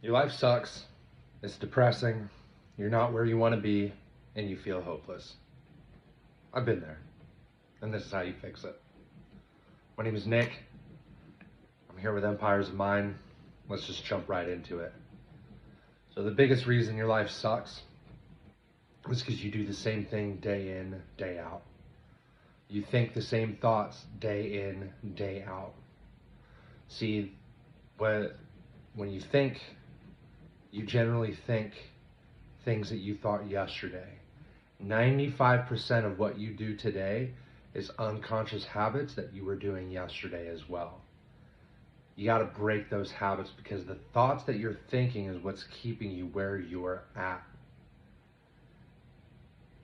Your life sucks, it's depressing, you're not where you want to be, and you feel hopeless. I've been there, and this is how you fix it. My name is Nick. I'm here with Empires of Mind. Let's just jump right into it. So the biggest reason your life sucks is because you do the same thing day in, day out. You think the same thoughts day in, day out. See, when you think, you generally think things that you thought yesterday. 95% of what you do today is unconscious habits that you were doing yesterday as well. You got to break those habits because the thoughts that you're thinking is what's keeping you where you're at.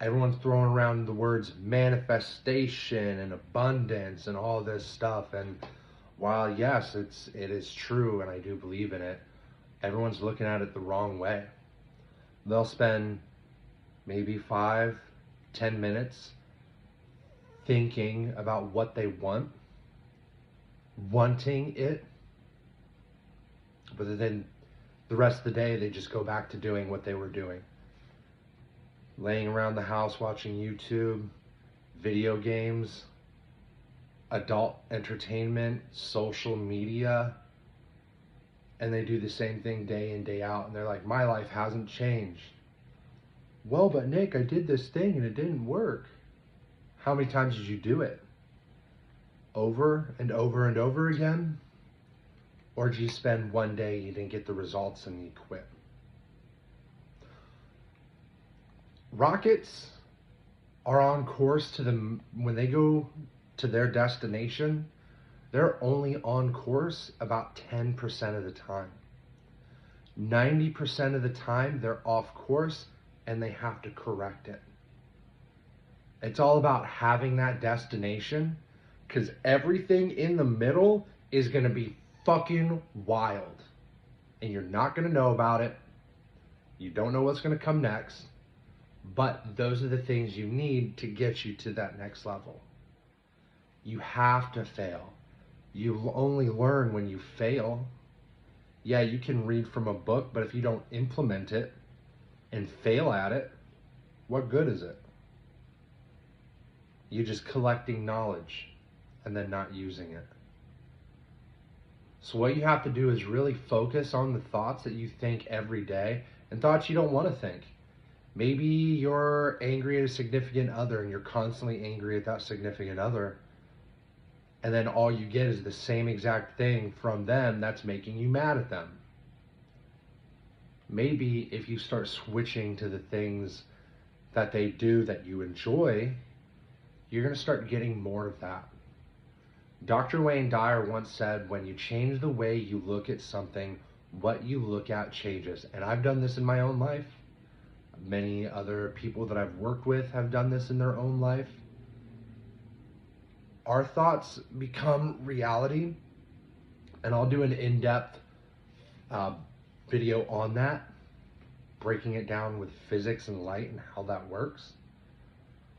Everyone's throwing around the words manifestation and abundance and all this stuff, and while yes, it is true and I do believe in it, everyone's looking at it the wrong way. They'll spend maybe 5-10 minutes thinking about what they want, wanting it, but then the rest of the day they just go back to doing what they were doing. Laying around the house watching YouTube, video games, adult entertainment, social media, and they do the same thing day in, day out, and they're like, my life hasn't changed. Well, but Nick, I did this thing and it didn't work. How many times did you do it? Over and over and over again? Or did you spend one day, you didn't get the results and you quit? Rockets are on course to them when they go to their destination. They're only on course about 10% of the time. 90% of the time they're off course and they have to correct it. It's all about having that destination, because everything in the middle is going to be fucking wild and you're not going to know about it. You don't know what's going to come next. But those are the things you need to get you to that next level. You have to fail. You only learn when you fail. Yeah, you can read from a book, but if you don't implement it and fail at it, what good is it? You're just collecting knowledge and then not using it. So what you have to do is really focus on the thoughts that you think every day and thoughts you don't want to think. Maybe you're angry at a significant other and you're constantly angry at that significant other, and then all you get is the same exact thing from them that's making you mad at them. Maybe if you start switching to the things that they do that you enjoy, you're going to start getting more of that. Dr. Wayne Dyer once said, when you change the way you look at something, what you look at changes. And I've done this in my own life. Many other people that I've worked with have done this in their own life. Our thoughts become reality, and I'll do an in-depth video on that, breaking it down with physics and light and how that works.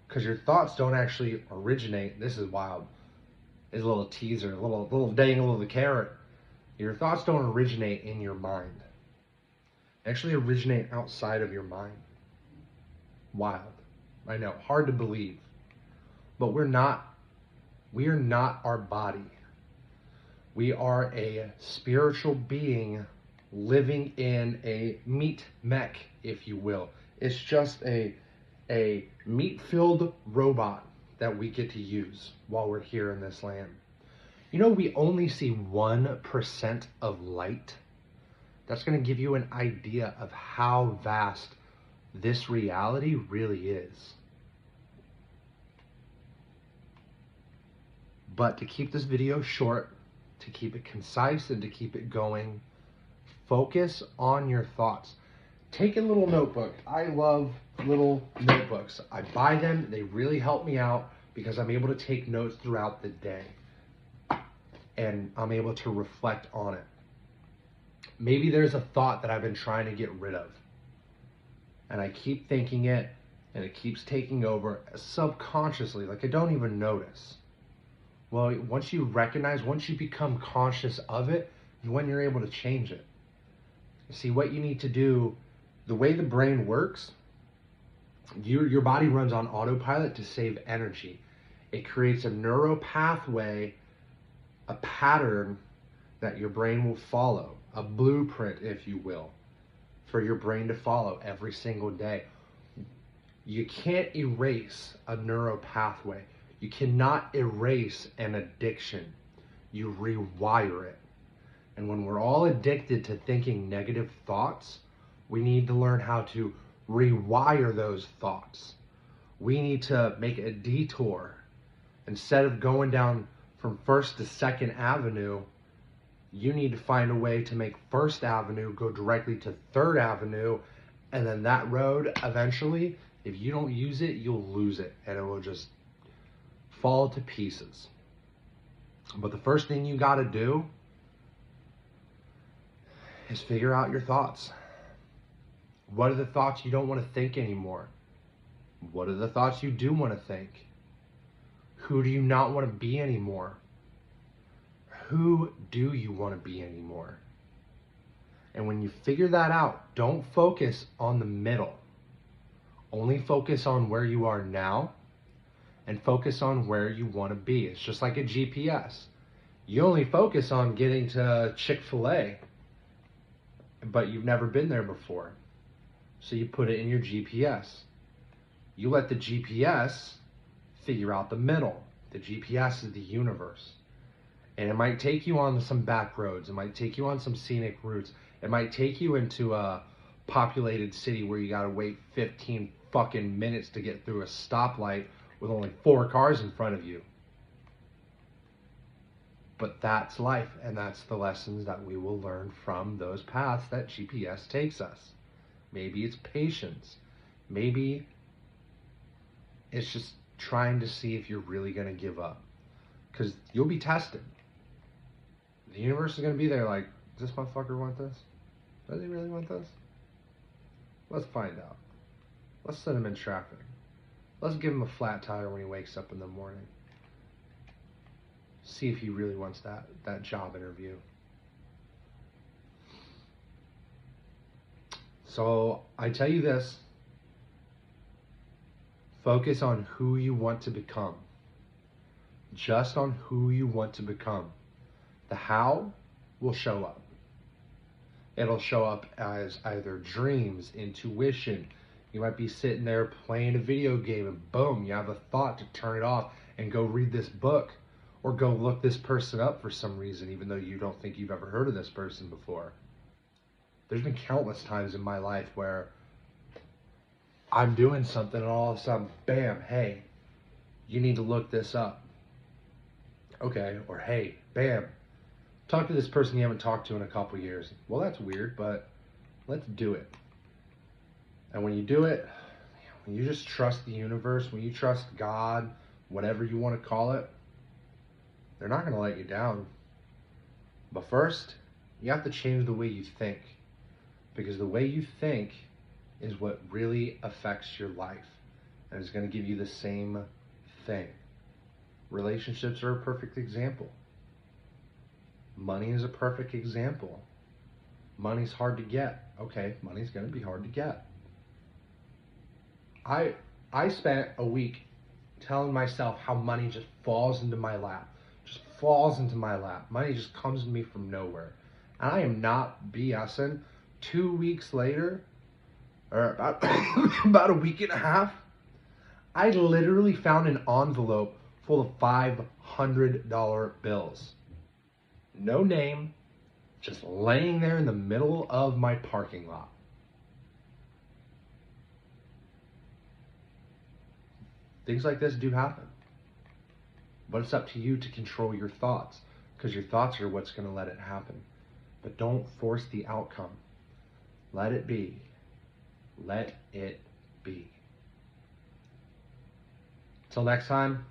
Because your thoughts don't actually originate. This is wild. It's a little teaser, a little dangle of the carrot. Your thoughts don't originate in your mind. They actually originate outside of your mind. Wild. I know, hard to believe. But we are not our body. We are a spiritual being living in a meat mech, if you will. It's just a meat-filled robot that we get to use while we're here in this land. You know, we only see 1% of light. That's going to give you an idea of how vast this reality really is. But to keep this video short, to keep it concise and to keep it going, focus on your thoughts. Take a little notebook. I love little notebooks. I buy them. They really help me out because I'm able to take notes throughout the day. And I'm able to reflect on it. Maybe there's a thought that I've been trying to get rid of. And I keep thinking it, and it keeps taking over subconsciously, like I don't even notice. Well, once you recognize, once you become conscious of it, is when you're able to change it. See, what you need to do, the way the brain works, your body runs on autopilot to save energy. It creates a neural pathway, a pattern that your brain will follow, a blueprint, if you will, for your brain to follow every single day. You can't erase a neural pathway. You cannot erase an addiction. You rewire it. And when we're all addicted to thinking negative thoughts, we need to learn how to rewire those thoughts. We need to make a detour. Instead of going down from 1st to 2nd Avenue, you need to find a way to make 1st Avenue go directly to 3rd Avenue, and then that road, eventually, if you don't use it, you'll lose it, and it will just fall to pieces. But the first thing you got to do is figure out your thoughts. What are the thoughts you don't want to think anymore? What are the thoughts you do want to think? Who do you not want to be anymore? Who do you want to be anymore? And when you figure that out, don't focus on the middle. Only focus on where you are now and focus on where you want to be. It's just like a GPS. You only focus on getting to Chick-fil-A, but you've never been there before. So you put it in your GPS. You let the GPS figure out the middle. The GPS is the universe. And it might take you on some back roads. It might take you on some scenic routes. It might take you into a populated city where you gotta wait 15 fucking minutes to get through a stoplight with only 4 cars in front of you. But that's life, and that's the lessons that we will learn from those paths that GPS takes us. Maybe it's patience. Maybe it's just trying to see if you're really going to give up. Because you'll be tested. The universe is going to be there like, does this motherfucker want this? Does he really want this? Let's find out. Let's send him in traffic. Let's give him a flat tire when he wakes up in the morning. See if he really wants that job interview. So I tell you this, focus on who you want to become. Just on who you want to become. The how will show up. It'll show up as either dreams, intuition. You might be sitting there playing a video game and boom, you have a thought to turn it off and go read this book or go look this person up for some reason, even though you don't think you've ever heard of this person before. There's been countless times in my life where I'm doing something and all of a sudden, bam, hey, you need to look this up. Okay, or hey, bam, talk to this person you haven't talked to in a couple years. Well, that's weird, but let's do it. And when you do it, when you just trust the universe, when you trust God, whatever you want to call it, they're not going to let you down. But first, you have to change the way you think. Because the way you think is what really affects your life. And it's going to give you the same thing. Relationships are a perfect example. Money is a perfect example. Money's hard to get. Okay, money's going to be hard to get. I spent a week telling myself how money just falls into my lap. Just falls into my lap. Money just comes to me from nowhere. And I am not BSing. 2 weeks later, or about a week and a half, I literally found an envelope full of $500 bills. No name, just laying there in the middle of my parking lot. Things like this do happen. But it's up to you to control your thoughts, because your thoughts are what's going to let it happen. But don't force the outcome. Let it be. Let it be. Till next time.